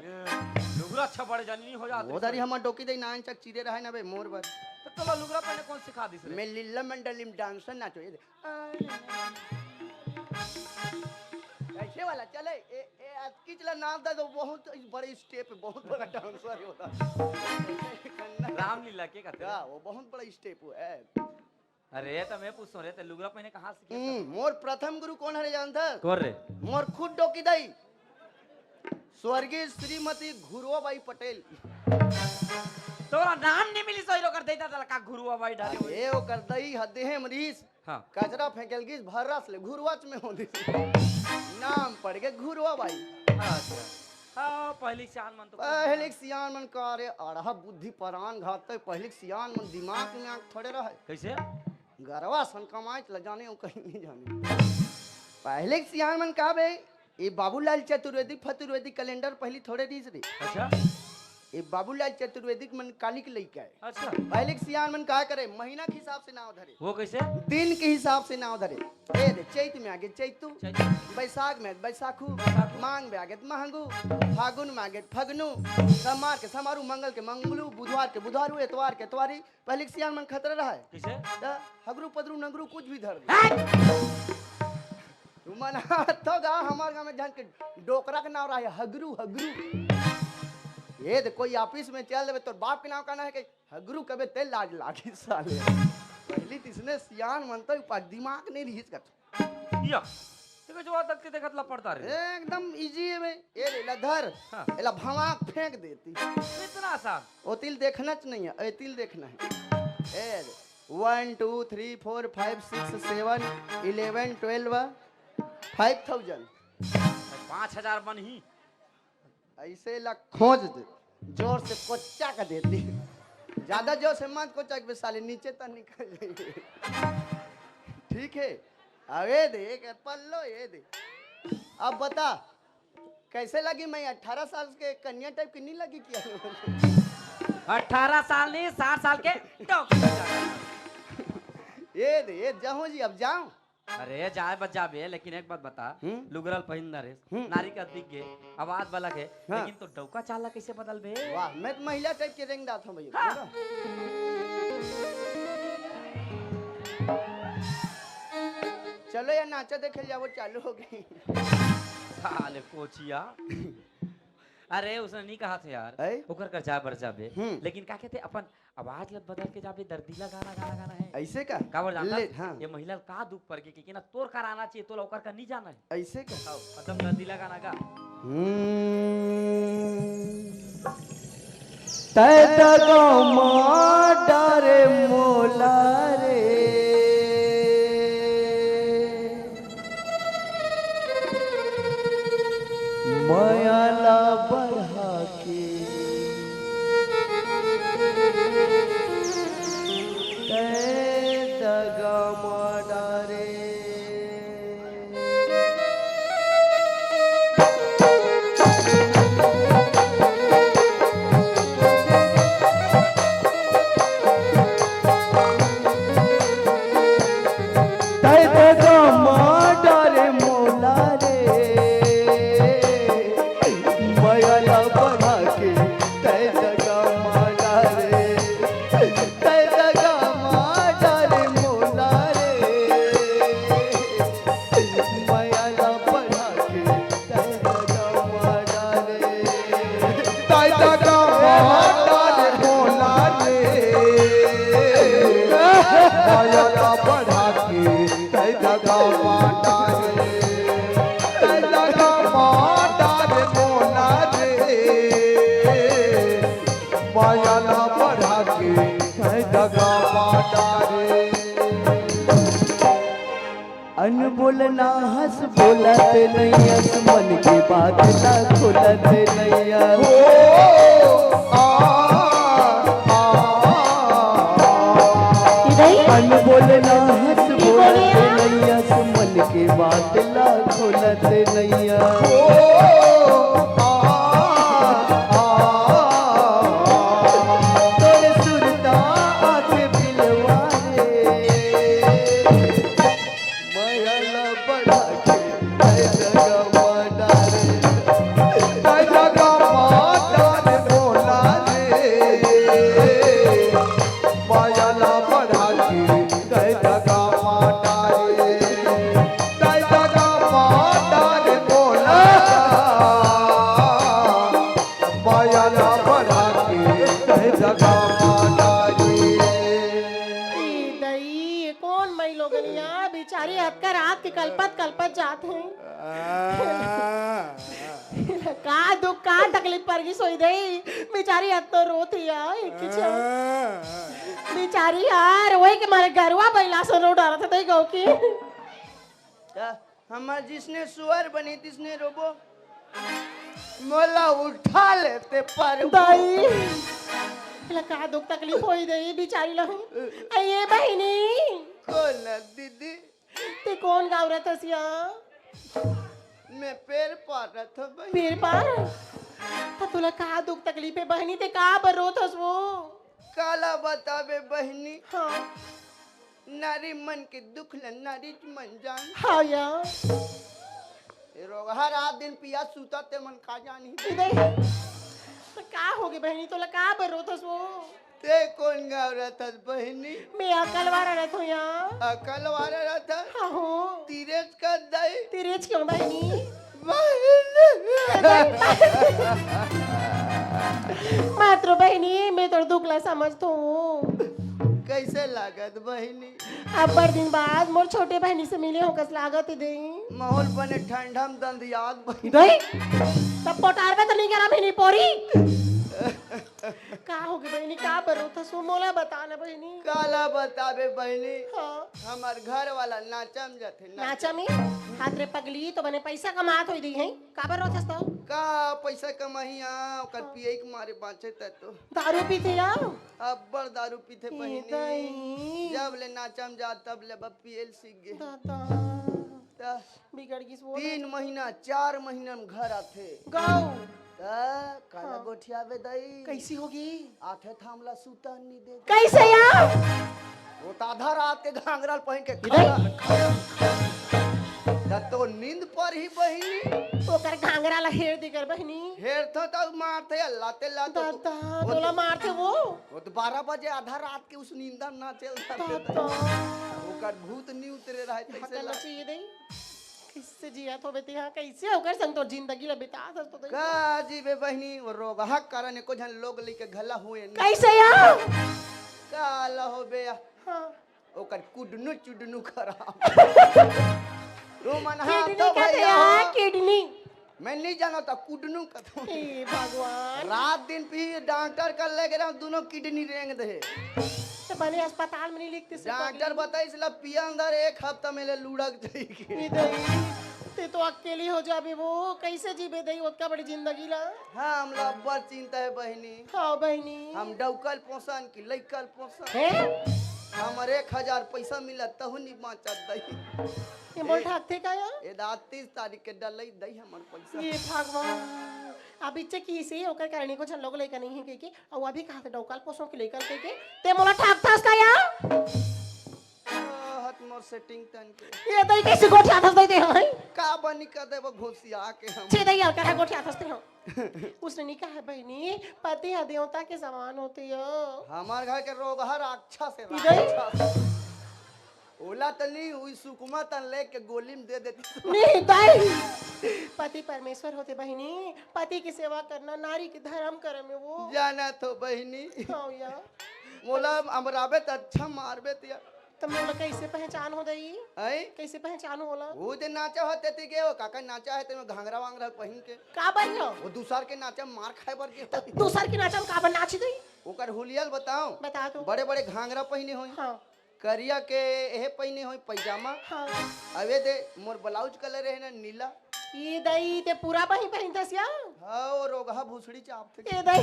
लुगरा अच्छा बड़े जानी नहीं हो जाते उधर ही हम डोकी दे नान चक चिरे रहे ना बे मोर बर तो चलो लुगरा पहने कौन सिखा दिस रे? मैं लीला मंडलिम डांसर नाचो ये ऐसे वाला चले ए अटकी चला नाम दा तो बहुत बड़े स्टेप है बहुत बड़ा डांसर होता रामलीला के कहते हां वो बहुत बड़ा स्टेप है अरे तो मैं पूछ रहे थे लुगरा पहने कहां सीखे? मोर प्रथम गुरु कौन है जानता कौन रे? मोर खुद डोकी दई स्वर्गीय श्रीमती घुरुआबाई पटेल तोरा नाम नहीं मिली सोई कर देता तला का घुरुआ भाई डाले हुए ए ओ कर दई हदे है मरीज हां कचरा फेंकल की भरस ले घुरुआच में होदी नाम पड़ के घुरुआबाई अच्छा हां पहली शान मन तो पहले सियान मन करे अड़हा बुद्धि परान घाते पहले सियान मन दिमाग में आंख थोड़े रहे कैसे? गरवा सन कमाए ल जाने ओ कहीं नहीं जाने पहले सियान मन का बे ये बाबूलाल चतुर्वेदी फतुर्वेदी कैलेंडर पहली थोड़े दीस रे अच्छा ये बाबूलाल चतुर्वेदी मन काली के लइका है अच्छा पहले सियान मन का करे महीना के हिसाब से नाव धरे वो कैसे? दिन के हिसाब से नाव धरे ए दे चैत में आगे चैतू चैतू। बैसाख में बैसाखू मांग में आगे महंगू फागुन में आगे फगनू समार के समारू मंगल के मंगलू बुधवार के बुधवारू एतवार के एतवारी पहले सियान मन खतरा रहा है कैसे? हगरू पदरू नगरू कुछ भी धर दे मना तो गा हमार गांव में जान के डोकरा के नाम रहा है हगरू हगरू ये दे कोई ऑफिस में चल देवे तो बाप के नाम कहना है कि हगरू कबे तेल लाज लागी साले पहली तिसने सियान मनता पा दिमाग नहीं रही इसका या देखो जो तक के देखत ला पड़ता रे एकदम इजी है बे ये ले ला धर हाँ। एला भवाक फेंक देती इतना आसान ओ तिल देखना च नहीं है ए तिल देखना है ए 1 2 3 4 5 6 7 11 12 5000 5000 बन ही ऐसे ला खोज दे जोर से कोच्चा का देती ज्यादा जोर से मत कोच्चा के साले नीचे तक निकल जाएंगे ठीक है अबे दे एक पल्लो ये दे अब बता कैसे लगी मैं 18 साल के कन्या टाइप की नहीं लगी क्या 18 साल नहीं 60 साल के ये दे ये जाऊं जी अब जाऊं अरे जाए बच्चा बे लेकिन एक बात बता लुगरल पहिंदा रे नारी का दिख गे आवाज वाला के हाँ। लेकिन तो डौका चाला कैसे बदल बे? वाह मैं तो महिला टाइप के रेंगदा था भैया हाँ। चलो यार नाचा देखे जाओ चालू हो गई साले कोचिया अरे उसने नहीं कहा था यार ऐ? ओकर कर जा बर जाबे लेकिन का कहते अपन आवाज लग बदल के जाबे दर्दीला गाना गाना गाना है ऐसे का काबर जानता ले, हाँ। ये महिला का दुख पर के कि ना तोर कर आना चाहिए तो ओकर का नहीं जाना है ऐसे का मतलब दर्दीला गाना गा तै दगो माडरे मोला रे मायाला बढ़ा के तै दगा माडरे मोला रे मयला बोलना हंस बोलत नैया मन की बात ना खुलत नैया अन बोलना हंस बोलत नैया मन की बात ना खुलत नैया तोरे सुरता आके पिलवा रे मयला बड़ा के जगह डारे ई दई कौन मई लोगनिया बेचारी हत्का रात के कल्पत कल्पत जात हैं का दुख का तकलीफ पर की सोई दई बेचारी हत तो रोत या एक बेचारी यार वही के मारे गरवा बैला से रो डरा था दई गौ की हमार जिसने सुअर बनी तिसने रोबो मोला उठा लेते पर दई का दुख तकलीफ होई दई बेचारी लहू अये बहिनी कौन दीदी ते कौन गाँव रहता सिया मैं पैर पार रहा था भाई पीर पार तो तुला का दुख तकलीफ है बहनी ते का बर रोत हस वो काला बतावे बहनी हाँ नारी मन के दुख ल नारी मन जान हाँ या ये रोग हर रात दिन पिया सूता ते मन खा जानी इधर तो का होगी बहनी तुला का बर रोत हस वो ते कौन गाँव रहता बहनी मैं अकल वाला रहता हूँ यहाँ अकल वाला रहता हाँ हो तीरथ का दई तेरेज क्यों बहनी मात्र बहनी मैं तो दुखला समझता हूँ कैसे लागत बहनी अब बड़ दिन बाद मोर छोटे बहनी से मिले हो कस लागत है दई माहौल बने ठंडा में दंद याद बहनी दई तब पोटार में तो नहीं करा बहनी पोरी का होगी बहनी का बरो था सो मोला बताना बहनी काला बतावे बहनी हाँ हमार घर वाला नाचम जाते नाचा में हाथ रे पगली तो बने पैसा कमात होई दी है का बरो था तो का पैसा कमाहिया ओकर पिए के मारे बाँचे तो दारू पीते या अब बड़ दारू पीते बहनी दई जब ले नाचम जा तब ले पियल सीख गए दादा त बिगड़ गई वो 3 महीना 4 महीना में घर आते गाओ काला गोठियावे दई कैसी होगी आठे थामला सूता नहीं दे कैसे या वो तो आधा रात के घाघरा पहन के तो नींद पर ही बहिनी ओकर घांगरा ला हेर देकर बहनी हेर तो मारते लाते लाते दादा तोला मारते वो तो 12 बजे आधा रात के उस नींदा ना चल दादा ओकर भूत नहीं उतरे रहे हकल तैसे ना चाहिए दई किससे जिया तो बेटे यहाँ कैसे होकर संग तो जिंदगी ला बिता दस तो दई का जीवे बहिनी वो रोग हक कारण को जन लोग लेके घला हुए नहीं कैसे या काला हो बे हाँ ओकर कुडनु चुडनु खराब तू मन हाथ किडनी तो कहते भैया हैं किडनी मैं नहीं जाना था कुडनु कथो हे भगवान रात दिन पी डॉक्टर कर ले गए दोनों किडनी रेंग दे तो बने अस्पताल में नहीं लिखते से डॉक्टर बताई इसला पिया अंदर 1 हफ्ता में ले लुढ़क जाएगी ते तो अकेली हो जाबे वो कैसे जीबे दई उतना बड़ी जिंदगी ला हाँ हम लोग बड़ चिंता है बहनी हाँ बहनी हम डौकल पोसन की लइकल पोसन हैं हमर 1000 पैसा मिला तहु नहीं बाँचत दई ये बोल ठाकते का या ए 30 तारीख के डलई दई हमर पैसा ये भगवान अब इच्छे की से होकर करने को छन लोग लेकर नहीं है के और अभी कहा डौकाल पोसों के लेकर के ते मोला ठाक थास का या हत मोर सेटिंग तन के ये दई कैसे गोठिया थास देते हैं का बनी कर देबो घोसिया के हम छे दई कर गोठिया थासते हैं उसने नहीं कहा बहनी पति है देवता के समान होते हो हमार घर के रोग हर अच्छा से इधर? राक्षस। ओला तनी हुई सुकुमा तन लेके गोली में दे देती नहीं दई पति परमेश्वर होते बहनी पति की सेवा करना नारी के धर्म कर्म में वो जाना तो बहनी हाँ या मोला अमराबे त अच्छा मारबे तिया तुम लोग कैसे पहचान हो दई आई कैसे पहचान होला वो जे नाचा होते ती के वो काका नाचा है ते घाघरा वांगरा पहन के का बनियो वो दूसर के नाचा मार खाए बर के दूसर की नाचम का बन नाची दई ओकर हुलियल बताओ बता दो बड़े बड़े घाघरा पहने होई हाँ करिया के एहे पहिने होई पैजामा हाँ away they more blouse colour है ना नीला ये दई ते पूरा बही पहिनतस या हाँ और रोगहा भूसड़ी चाप थे ये दई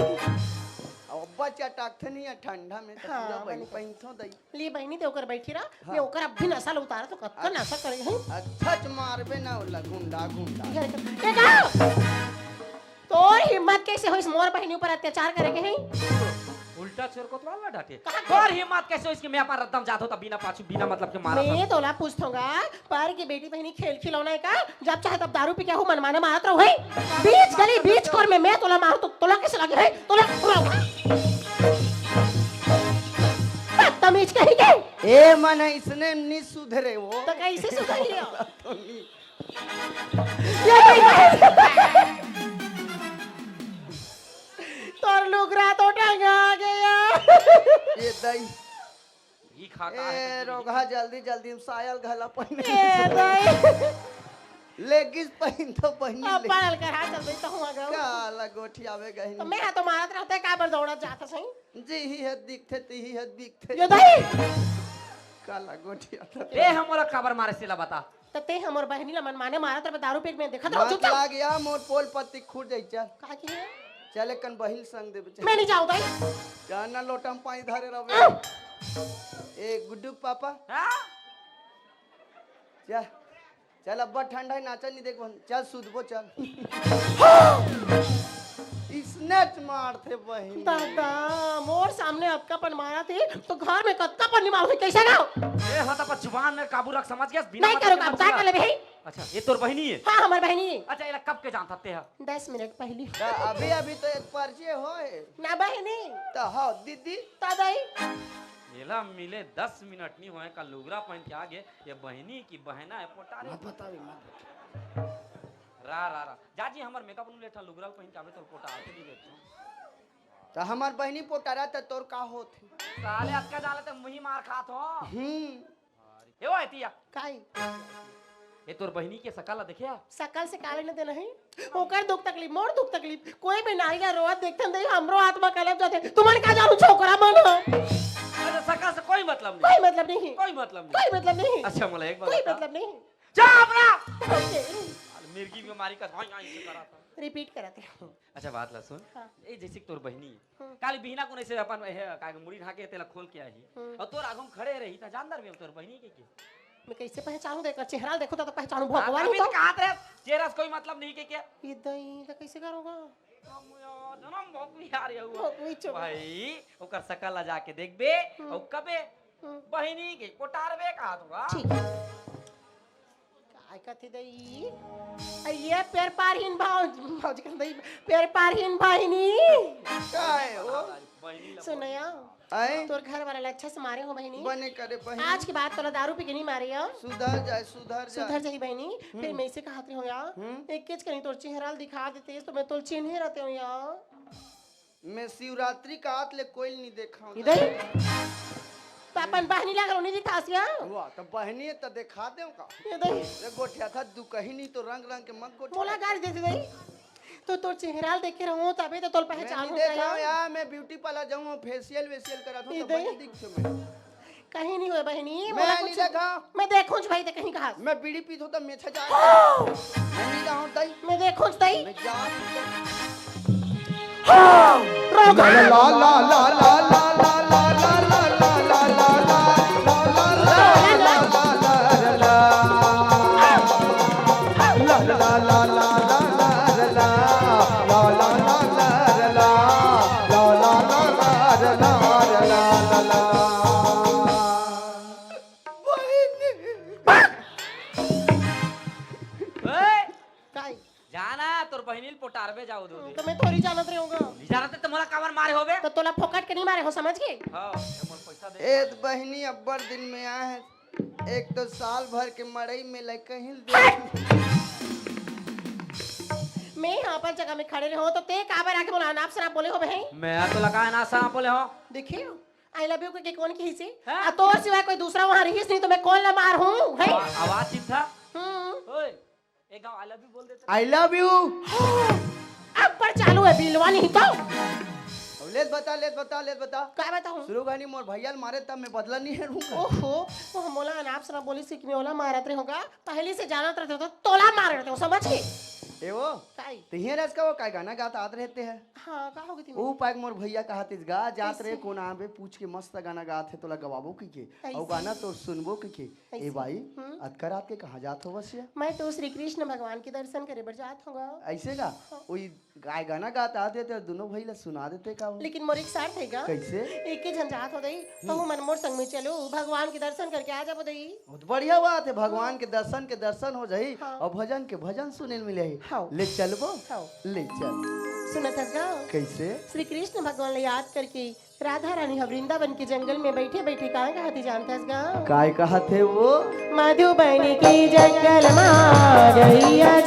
अब्बा चटाक थे नहीं ठंडा में तो हाँ, पूरा बनी। बही पहिनथो दई ली बहनी ते ओकर बैठी रहा मैं ओकर अब भी नशा उतारा तो कत्का नशा करे हैं अच्छा च मारबे ना ओला गुंडा गुंडा ये का तोर हिम्मत कैसे होइस मोर बहनी ऊपर अत्याचार करे के हैं उल्टा चोर को तो वाला डांटे कहाँ और हिम्मत कैसे हो इसके मैं अपना रद्दम जात होता बिना पाछू बिना मतलब के मारा मैं तोला पूछूंगा पर की बेटी बहनी खेल खिलौना है का जब चाहे तब दारू पी के हो मनमाने मारत रहो है बीच गली बीच कोर में मैं तोला मारू तो तोला कैसे लगे है तोला बदतमीज कहीं के ए मन इसने नहीं सुधरे वो तो कैसे सुधर लिया तो नहीं। तोर लुगरा तो टंगा गया ये दई ही खाता है ए रोगहा जल्दी जल्दी सायल घला पहिने ए दई लेगिस पहिन तो पहिन अब ले पाल कर हाथ चल तो हुआ गया काला गोठी आवे गहिन तो मैं तो मारत रहते का बर दौड़त जाता सही जी ही है दिखते ती ही है दिखते ये दई काला गोठी आता ए हमरा खबर मारे सिला बता तते हमर बहनी ला मनमाने मारत रहे दारू पी के मैं देखत रहो मत चुपचाप लाग या मोर पोल पत्ती खुद जाई चल का की है चले कन बहिल संग दे मैं नहीं जाऊं दई जाना लोटम पाई धारे रवे ए गुड्डू पापा हां चल चल अब्बा ठंडा है नाचा नहीं देखो चल सुधबो चल इसने मार थे बहिन दादा मोर सामने आपका पन मारा थे तो घर में कत्का पन नहीं मारो कैसे ना ए होता पर जुबान में काबू रख समझ गया बिना नहीं मतलब करो के अब मत क्या चला। कर ले भाई अच्छा ये तोर बहनी है हाँ हमार बहनी है अच्छा ये कब के जानता ते है 10 मिनट पहले तो अभी अभी तो एक परिचय होए ना बहनी तो हाँ दीदी दादाई येला मिले 10 मिनट नहीं होए का लुगरा पहन के आगे ये बहनी की बहना है पोटारे बतावे रा रा रा जाजी हमर मेकअप नु लेठा लुगरा पहन के आवे तो पोटा आके नहीं देखो तो हमार बहनी पोटारा तो तोर का होत साले अक्का जाले तो मुही मार खात हो हम्म ए ओ एतिया काई ये तोर बहनी के सकला देखिया सकल से काले न दे नहीं ओकर दुख तकलीफ मोर दुख तकलीफ कोई भी नारी का रोत देखते नहीं हमरो आत्मा कलप जाते तुमन का जानू छोकरा मन अरे सकल से कोई मतलब नहीं कोई मतलब नहीं कोई मतलब नहीं कोई मतलब नहीं अच्छा मला एक बात कोई बता मतलब नहीं चुप रह मिर्गी बीमारी का हां हां से करा था रिपीट कराते अच्छा बात ला सुन हाँ। ए जैसे कि तोर बहनी हाँ। काली बिहना को ऐसे अपन का मुड़ी ढाके तेला खोल के आई और तोर आगम खड़े रही त जानदार भी तोर बहनी के मैं कैसे पहचानूं देखकर चेहरा देखो तो पहचानूं भगवान अभी तो तक हाथ रे चेहरा से कोई मतलब नहीं के क्या ये दई तो कैसे करोगा जनम बहुत यार ये हुआ वही चुप भाई ओकर सकल ला जाके देखबे और कबे बहनी के कोटारबे का होगा ठीक काय कथी दई ये पैर पारहीन भाव जी दई पैर पारहीन बहिनी काय ओ बहनी ला सुनया आए तोर घर वाला अच्छा से मारे हो बहिनी बने करे बहन आज के बाद तोला दारू पी के नहीं मारे हो सुधर जाए सुधर सुधर जाए जाई बहनी फिर मैं इसे कहती हूँ यार एक किच कहीं तोर चेहरा दिखा देते तो मैं तोल चिन्हे रहते हूँ यार मैं शिवरात्रि का हाथ ले कोई नहीं देखा हूं इधर तो अपन बहनी लागल नहीं दिखासिया हुआ तो बहनी तो दिखा दे का इधर रे गोठिया था दू कहीं नहीं तो रंग रंग के मग गोठिया मोला गाड़ी देती दई तो तोर चेहरा देखे रहूं तबे तो तोल मैं पहचान नहीं देखा हूं होगा यार मैं ब्यूटी पार्लर जाऊं फेशियल वेशियल करा दूं तो इधर? बड़ी दिख छे मैं कहीं नहीं हुए बहनी मैं मोला नहीं कुछ देखा मैं देखूं भाई ते कहीं कहा मैं बीड़ी पीत होता मेछा जा मैं नहीं जाऊं तई मैं देखूं दई मैं जा रोक ला ला ला ला ला ला ला ला ला ला ला ला ला ए काई जाना तोर बहनी पोटारबे जाओ दो तो मैं तोरी जानत रहूंगा जानते तो मोला कावर मारे होबे तो तोला फोकट के नहीं मारे हो समझ गए हां मोर पैसा दे ए बहनी अब्बर दिन में आए हैं एक तो साल भर के मड़ई में लग कहीं दे मैं यहाँ पर जगह में खड़े रहो तो ते काबर आके बोला नाप शराब बोले हो बहन मैं तो लगा ना सा बोले हो देखिए आई लव यू के कौन की हिस्से हाँ? आ तोर सिवाय कोई दूसरा वहाँ रहीस नहीं तो मैं कौन ला मार हूँ है आवाज चित था हम्म। ओए एक गांव आई लव यू बोल देते आई लव यू अब पर चालू है बिलवा नहीं तो ले बता का बताऊं शुरू गानी मोर भैया मारे तब मैं बदला नहीं है रहूंगा ओहो वो मोला अनाप शनाप बोली सीखने वाला मारत रहे होगा पहले से जानत रहते हो तो तोला मार रहते हो समझ गए ए वो काई तो हियर आज का वो काय गाना गाता आते रहते हैं हाँ का होगी थी वो पाक मोर भैया कहते गा जात रहे कोन आबे पूछ के मस्त गाना गाते तोला गवाबो की के और गाना तो सुनबो की के ए भाई अतका रात के कहां जात हो बस मैं तो श्री कृष्ण भगवान के दर्शन करे बर जात होगा ऐसे का वही गाय गाना गाता आते थे दोनों भाई ला सुना देते का वो? लेकिन मोर एक साथ है का कैसे एक के झंझात हो गई तो मन मोर संग में चलो भगवान के दर्शन करके आ जाबो दई बहुत बढ़िया बात है भगवान के दर्शन हो जाई हाँ। और भजन के भजन सुने मिले ही हाँ। ले चलबो हाँ। ले चल सुनत हस गाओ कैसे श्री कृष्ण भगवान ले याद करके राधा रानी ह वृंदावन के जंगल में बैठे बैठे कहाँ कहती जानते हस गाओ काय कहा थे वो मधुबन की जंगल में गैया